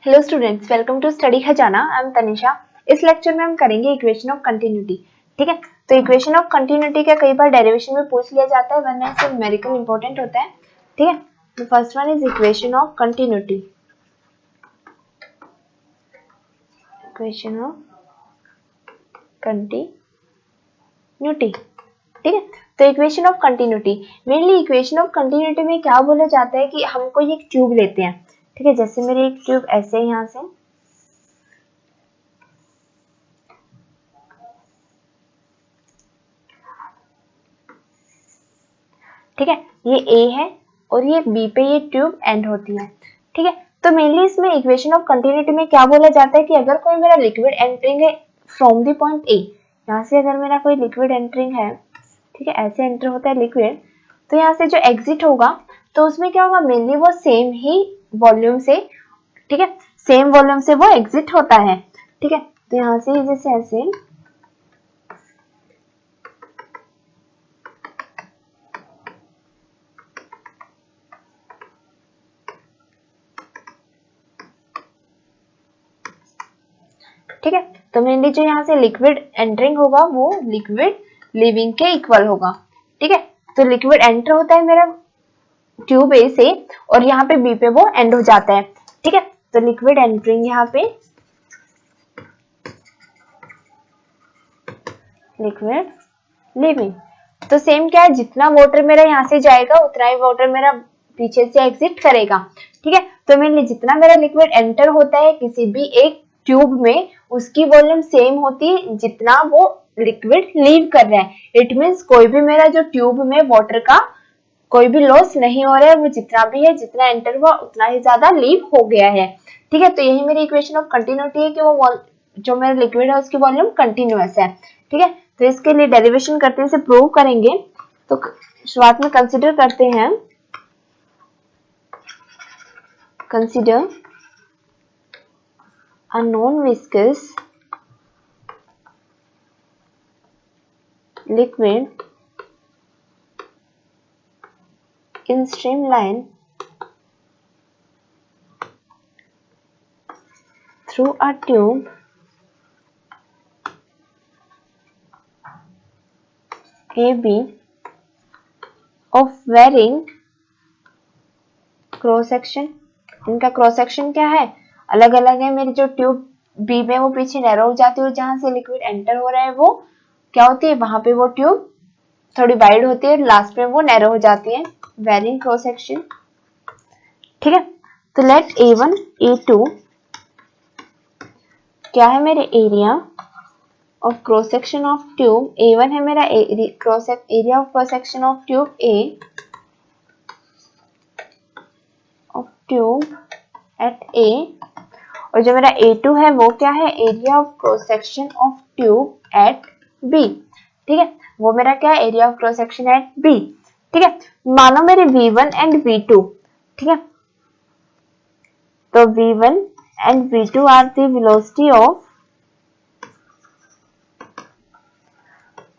Hello students, welcome to study Khazana. I am Tanisha. इस lecture में हम करेंगे इक्वेशन ऑफ कंटिन्यूटी। ठीक है, तो इक्वेशन ऑफ कंटिन्यूटी का कई बार डेरिवेशन में पूछ लिया जाता है, वरना इससे न्यूमेरिकल इंपॉर्टेंट होता है। ठीक है, तो first one is equation of continuity. Equation of continuity. ठीक है, तो equation of continuity, mainly equation of continuity में क्या बोला जाता है कि हम कोई एक ट्यूब लेते हैं। ठीक है, जैसे मेरी एक ट्यूब ऐसे है यहाँ से, ठीक है, ये A है और ये B पे ये ट्यूब एंड होती है। ठीक है, तो मेनली इसमें इक्वेशन ऑफ कंटिन्यूटी में क्या बोला जाता है कि अगर कोई मेरा लिक्विड एंटरिंग है फ्रॉम द पॉइंट A, यहाँ से अगर मेरा कोई लिक्विड एंटरिंग है, ठीक है, ऐसे एंटर होता है लिक्विड, तो यहाँ से जो एग्जिट होगा तो उसमें क्या होगा, मेनली वो सेम ही वॉल्यूम से, ठीक है, सेम वॉल्यूम से वो एग्जिट होता है। ठीक है, तो यहाँ से जैसे ऐसे, ठीक है, तो मेनली जो यहाँ से लिक्विड एंटरिंग होगा वो लिक्विड लिविंग के इक्वल होगा। ठीक है, तो लिक्विड एंटर होता है मेरा ट्यूब ए से और यहाँ पे बी पे वो एंड हो जाता है। ठीक है, तो लिक्विड एंटरिंग यहाँ पे लिक्विड लिविंग, तो सेम क्या है, जितना वाटर मेरा यहाँ से जाएगा उतना ही वाटर मेरा पीछे से एग्जिट करेगा। ठीक है, तो मेनली जितना मेरा लिक्विड एंटर होता है किसी भी एक ट्यूब में, उसकी वॉल्यूम सेम होती है जितना वो लिक्विड लीव कर रहा है। इट मींस कोई भी मेरा जो ट्यूब में वाटर का कोई भी लॉस नहीं हो रहा है, वो जितना भी है, जितना एंटर हुआ उतना ही ज्यादा लीव हो गया है। ठीक है, तो यही मेरी इक्वेशन ऑफ कंटिन्यूटी है कि वो जो मेरा लिक्विड है उसकी वॉल्यूम कंटिन्यूअस है। ठीक है, तो इसके लिए डेरिवेशन करते हैं, इसे प्रूव करेंगे। तो शुरुआत में कंसीडर करते हैं, consider a non-viscous liquid in streamline through a tube AB of varying cross section. इनका क्रॉस सेक्शन क्या है, अलग अलग है। मेरी जो ट्यूब बी में वो पीछे नैरो हो जाती है, जहां से लिक्विड एंटर हो रहा है वो क्या होती है, वहां पे वो ट्यूब थोड़ी वाइड होती है, लास्ट में वो नैरो हो जाती है, वेरिंग क्रॉस सेक्शन। ठीक है, तो लेट A1 A2 क्या है मेरे area of cross section of tube. A1 है मेरा area of cross section of tube A of tube at A, और जो मेरा A2 है वो क्या है, area of cross section of tube at B। ठीक है, वो मेरा क्या है, area of cross section at B। ठीक है, मानो मेरे V1 एंड V2। ठीक है, तो V1 and V2 are the velocity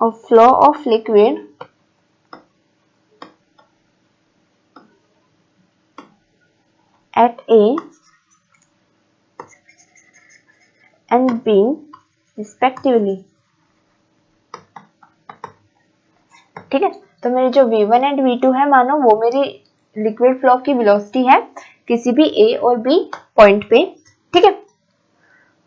of flow of liquid at A and B respectively। ठीक है, तो मेरी जो V1 एंड V2 है, मानो वो मेरी लिक्विड फ्लो की वेलोसिटी है किसी भी A और B पॉइंट पे। ठीक है,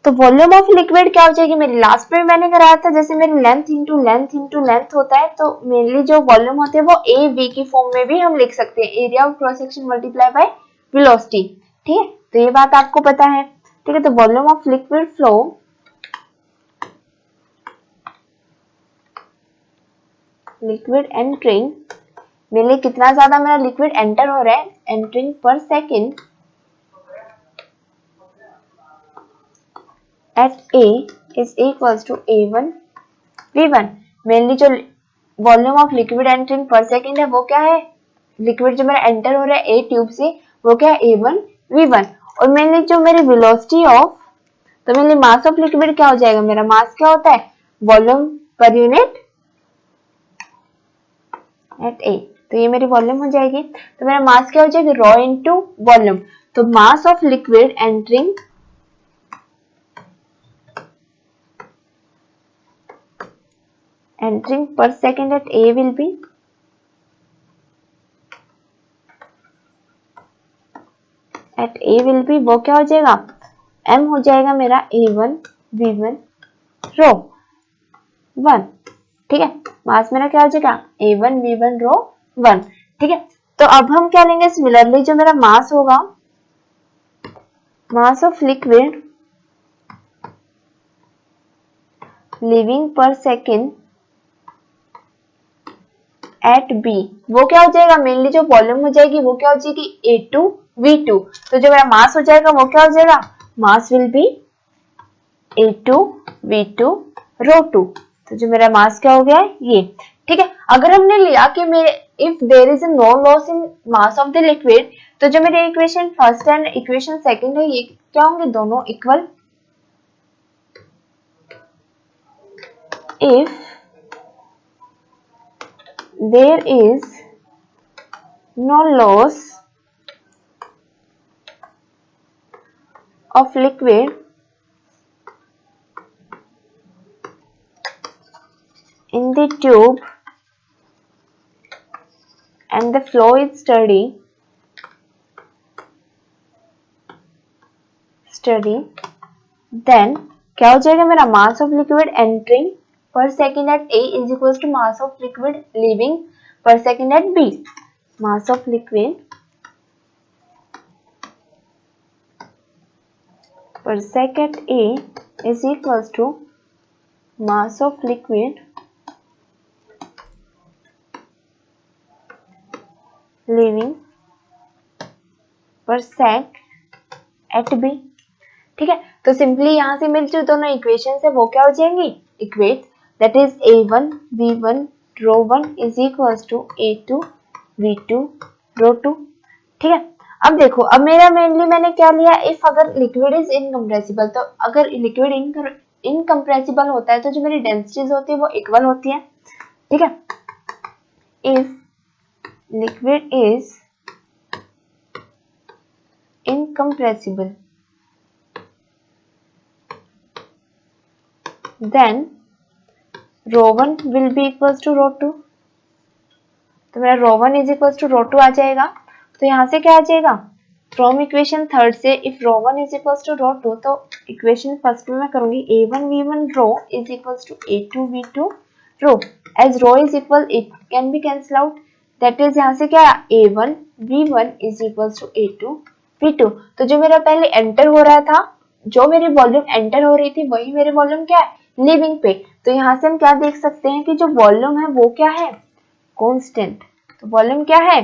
तो वॉल्यूम ऑफ लिक्विड क्या हो जाएगी मेरी, लास्ट में मैंने कराया था जैसे मेरी लेंथ इंटू लेंथ होता है, तो मेनली जो वॉल्यूम होते हैं वो A V की फॉर्म में भी हम लिख सकते हैं, area of cross section multiply by velocity. ठीक है, तो ये बात आपको पता है। ठीक है, तो volume of liquid flow liquid entering, मेरे कितना ज्यादा मेरा लिक्विड एंटर हो रहा है, entering per second at A is equals to A1 V1। Mainly जो volume of liquid entering per second है वो क्या है, लिक्विड जो मेरा एंटर हो रहा है A ट्यूब से वो क्या है, A1 V1। और मेनली जो मेरी वेलोसिटी ऑफ, तो मेनली मास ऑफ लिक्विड क्या हो जाएगा, मेरा मास क्या होता है, volume per unit eight A, तो ये मेरी वॉल्यूम हो जाएगी। तो मेरा मास क्या हो जाएगी, रॉ इनटू वॉल्यूम, तो मास of liquid entering entering per second at A will be वो क्या हो जाएगा, m हो जाएगा मेरा A1 V1 रो 1, ठीक है। मास मेरा क्या हो जाएगा A1 V1 रो 1, ठीक है। तो अब हम क्या लेंगे, सिमिलरली जो मेरा मास होगा, मास ऑफ लिक्विड लिविंग पर सेकेंड एट बी, वो क्या हो जाएगा, मेनली जो वॉल्यूम हो जाएगी वो क्या हो जाएगी A2 V2। तो जो मेरा मास हो जाएगा वो क्या हो जाएगा, mass will be A2 V2 rho 2। तो जो मेरा मास क्या हो गया है ये, ठीक है। अगर हमने लिया कि मेरे if there is no loss in mass of the liquid, तो जो मेरे equation first and equation second है ये क्या होंगे, दोनों equal. If there is no loss of liquid in the tube and the flow is steady, then क्या हो जाएगा मेरा, mass of liquid entering per second at A is equals to mass of liquid leaving per second at B। mass of liquid per second A is equals to mass of liquid leaving per sec at B, ठीक है। तो simply यहाँ से मिल जो दोनों equation है वो क्या हो जाएंगी, equate that is A1 V1 rho 1 is equals to A2 V2 rho 2, ठीक है। अब देखो, अब मेरा मेनली मैंने क्या लिया, इफ अगर लिक्विड इज इनकम्प्रेसिबल, तो अगर लिक्विड इनकम्प्रेसिबल होता है तो जो मेरी डेंसिटीज होती है वो इक्वल होती है, ठीक है। If liquid is incompressible then rho 1 will be equals to rho 2। तो मेरा rho 1 is equals to rho 2 आ जाएगा। तो यहाँ से क्या आ जाएगा, फ्रॉम इक्वेशन थर्ड से if rho 1 is equals to rho 2, तो इक्वेशन फर्स्ट में मैं करूंगी A1 V1 rho is equals to A2 V2 rho, as rho is equal it can be cancel out, that is यहाँ से क्या A1 V1 is equals to A2 V2। तो जो मेरा पहले एंटर हो रहा था, जो मेरी वॉल्यूम एंटर हो रही थी वही मेरी वॉल्यूम क्या है लिविंग पे। तो यहाँ से हम क्या देख सकते हैं कि जो वॉल्यूम है वो क्या है कांस्टेंट। तो वॉल्यूम क्या है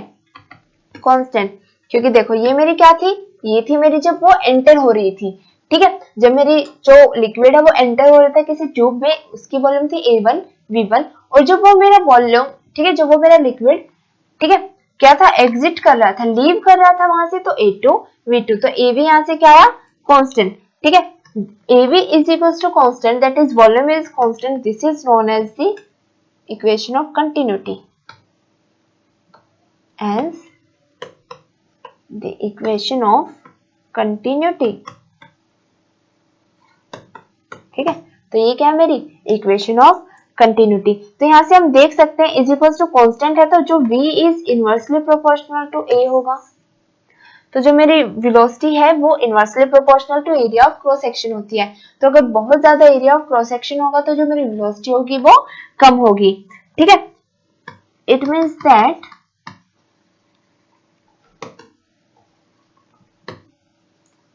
कांस्टेंट, क्योंकि देखो ये मेरी क्या थी, ये थी मेरी जब वो एंटर हो रही थी, ठीक है। जब मेरी जो लिक्विड है वो एंटर हो रहा था किसी ट्यूब में, उसकी वॉल्यूम थी A1 V1, और जब वो मेरा वॉल्यूम, ठीक है, जो वो मेरा लिक्विड, ठीक है, क्या था एग्जिट कर रहा था, लीव कर रहा था वहां से, तो A2 V2। तो A भी यहाँ से क्या आया कांस्टेंट, ठीक है। AV is equals to constant, that is volume is constant, this is known as the equation of continuity, as the equation of continuity, ठीक है। तो ये क्या है मेरी इक्वेशन ऑफ कंटिन्यूटी। तो यहाँ से हम देख सकते हैं इज इक्वल्स टू कांस्टेंट है, तो जो V is inversely proportional to A होगा। तो जो मेरी वेलोसिटी है वो inversely proportional to area of cross section होती है। तो अगर बहुत ज्यादा एरिया ऑफ क्रॉस सेक्शन होगा तो जो मेरी वेलोसिटी होगी वो कम होगी, ठीक है। It means that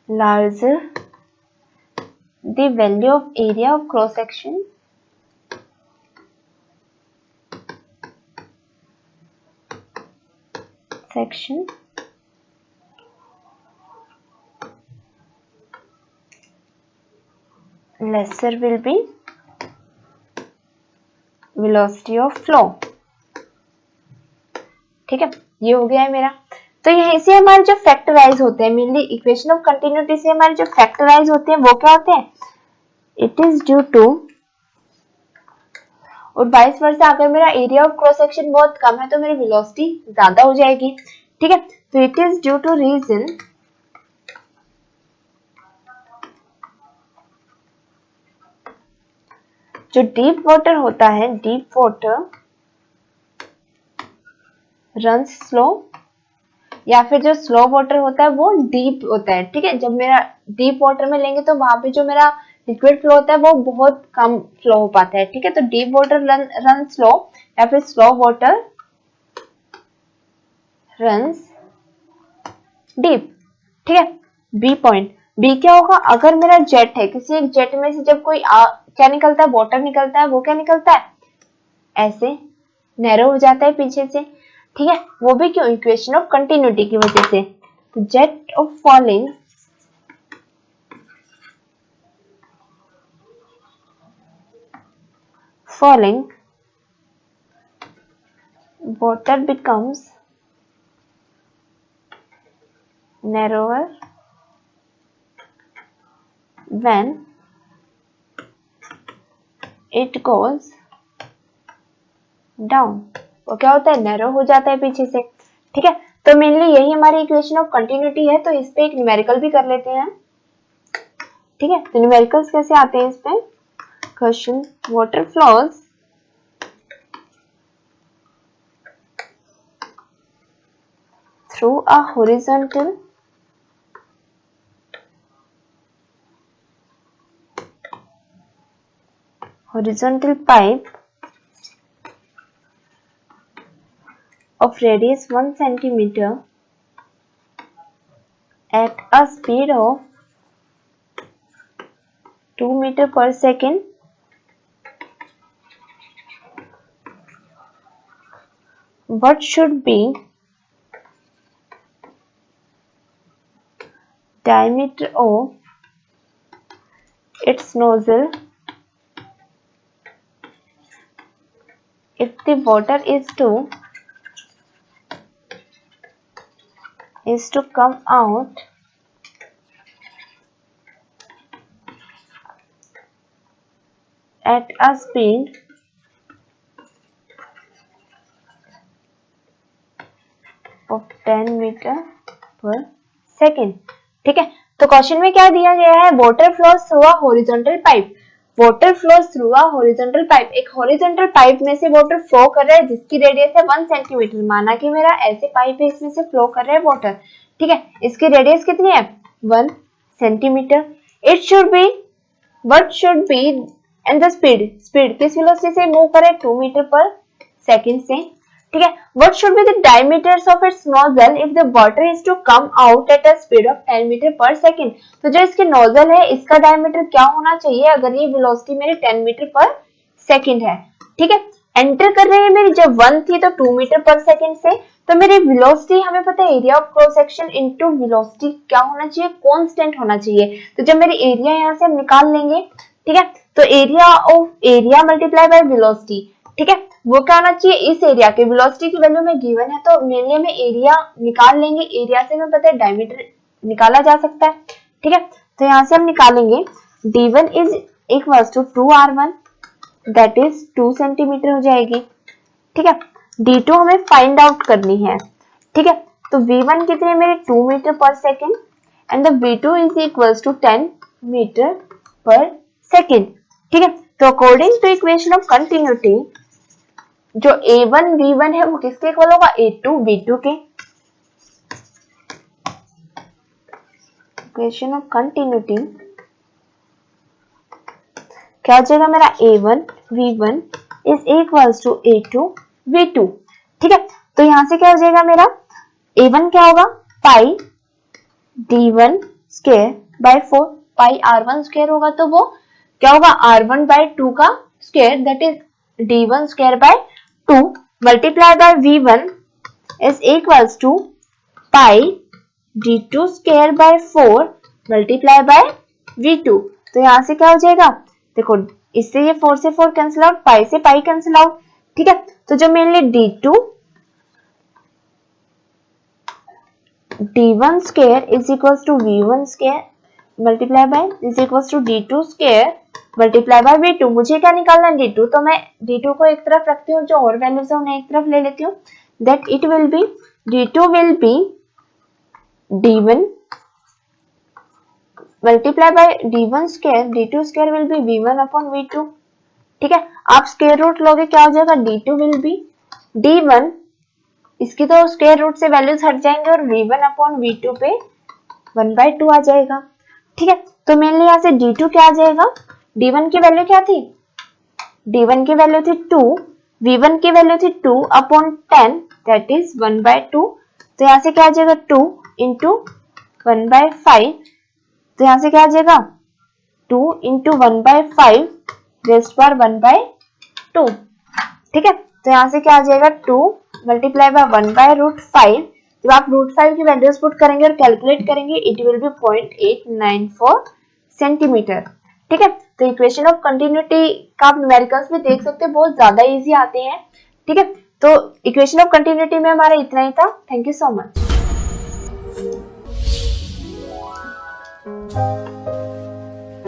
larger the value of area of cross section lesser will be velocity of flow, ठीक है। ये हो गया है मेरा। तो यहीं से हमारे जो फैक्टराइज होते हैं, मेनली इक्वेशन ऑफ कंटिन्यूटी से हमारे जो फैक्टराइज होते हैं वो क्या होते हैं, इट इज ड्यू टू, और वाइस वर्सा अगर मेरा एरिया ऑफ क्रॉस सेक्शन बहुत कम है तो मेरी वेलोसिटी ज्यादा हो जाएगी, ठीक है। तो it is due to reason जो डीप वाटर होता है, डीप वाटर रन्स स्लो, या फिर जो स्लो वाटर होता है वो डीप होता है। ठीक है, जब मेरा डीप वाटर में लेंगे तो वहां पे जो मेरा लिक्विड फ्लो होता है वो बहुत कम फ्लो हो पाता है। ठीक है, तो डीप वाटर रन स्लो या फिर स्लो वाटर रन्स डीप। ठीक है, बी पॉइंट, बी क्या होगा, अगर मेरा जेट है, किसी एक जेट में से जब कोई क्या निकलता है, वाटर निकलता है, वो क्या निकलता है, ऐसे नैरो हो जाता है पीछे से। ठीक है, वो भी क्यों, इक्वेशन ऑफ कंटिन्यूटी की वजह से। तो jet of falling water becomes narrower when it goes down। वो क्या होता है, नैरो हो जाता है पीछे से। ठीक है, तो मेनली यही हमारी इक्वेशन ऑफ कंटिन्यूटी है। तो इस पे एक न्यूमेरिकल भी कर लेते हैं। ठीक है, तो न्यूमेरिकल्स कैसे आते हैं इस पे, question, water flows through a horizontal pipe of radius 1 centimeter at a speed of 2 meter per second what should be diameter of its nozzle if the water is to come out at a speed of 10 meter per second। ठीक है, तो question में क्या दिया गया है, water flows through a horizontal pipe, water flows through a horizontal pipe, एक horizontal pipe में से वाटर फ्लो कर रहा है जिसकी रेडियस है 1 सेंटीमीटर। माना कि मेरा ऐसे पाइप है, इसमें से फ्लो कर रहा है वाटर। ठीक है, इसकी रेडियस कितनी है, 1 centimetre. It should be, what should be, and the speed, speed किस वेलोसिटी से मूव करे, 2 मीटर पर सेकंड से। ठीक है, what should be the diameters of its nozzle if the water is to come out at a speed of 10 metre पर second. तो जो इसके नोजल है इसका डायमीटर क्या होना चाहिए अगर ये वेलोसिटी मेरी 10 मीटर पर सेकंड है। ठीक है, एंटर कर रही है मेरी जब 1 थी तो 2 मीटर पर सेकंड से, तो मेरी वेलोसिटी, हमें पता है area of cross section into velocity क्या होना चाहिए, कांस्टेंट होना चाहिए। तो जब मेरी एरिया यहाँ से हम निकाल लेंगे, ठीक है, तो area of area multiply by velocity, ठीक है, वो क्या होना चाहिए, इस एरिया के वेलोसिटी की वैल्यू में गिवन है तो मेनली में एरिया निकाल लेंगे। एरिया से हमें पता है डायमीटर निकाला जा सकता है। ठीक है, तो यहाँ से हम निकालेंगे d1 is equals to 2r1 that is 2 centimetre हो जाएगी। ठीक है, d2 हमें फाइंड आउट करनी है। ठीक है, तो v1 कितने मेरे 2 metre per second and the v2 is equals to 10 metre per second. ठीक है, तो according to equation of continuity जो a1 v1 है वो किसके इक्वल होगा, a2 v2 के। इक्वेशन ऑफ कंटिन्यूटी क्या हो जाएगा मेरा, a1 v1 is equals to a2 v2। ठीक है, तो यहां से क्या हो जाएगा मेरा, a1 क्या होगा, पाई d1 square by 4, pi r1 square होगा तो वो क्या होगा, r1 बाय 2 का square that is d1 square by 2 multiply by v1 is equals to pi d2 square by 4 multiply by v2। तो यहां से क्या हो जाएगा, देखो इससे ये 4 से 4 कैंसिल आउट, पाई से पाई कैंसिल आउट। ठीक है, तो जो mainly d2 d1 square is equals to v1 square multiply by is equals to d2 square multiply by v2। मुझे क्या निकालना है, d2, तो मैं d2 को एक तरफ रखती हूँ, जो और वैल्यूज है उन्हें एक तरफ ले लेती हूँ। That it will be d2 will be d1 multiply by d1 square, d2 square will be v1 upon v2। ठीक है, आप स्क्वायर रूट लोगे क्या हो जाएगा, d2 विल बी d1, इसकी तो स्क्वायर रूट से वैल्यूज हट जाएंगे और v1 अपॉन v2 पे 1/2 आ जाएगा। ठीक है, तो मेनली यहाँ से d2 क्या आ जाएगा, d1 की वैल्यू क्या थी, d1 की वैल्यू थी 2, v1 की वैल्यू थी 2 अपॉन 10 दैट इज 1/2, तो यहाँ से क्या आ जाएगा 2 इंटू 1/5, तो यहाँ से क्या आ जाएगा 2 इंटू 1/5 रेस्ट पावर 1/2। ठीक है, तो यहाँ से क्या आ जाएगा 2 मल्टीप्लाई बाय 1/√5, जब आप √5 की वैल्यूज पुट करेंगे और कैलकुलेट करेंगे इट विल बी 0.894 सेंटीमीटर। ठीक है, तो इक्वेशन ऑफ कंटिन्यूटी का आप न्यूमेरिकल्स में देख सकते हैं, बहुत ज्यादा इजी आते हैं। ठीक है, तो इक्वेशन ऑफ कंटिन्यूटी में हमारा इतना ही था। Thank you so much.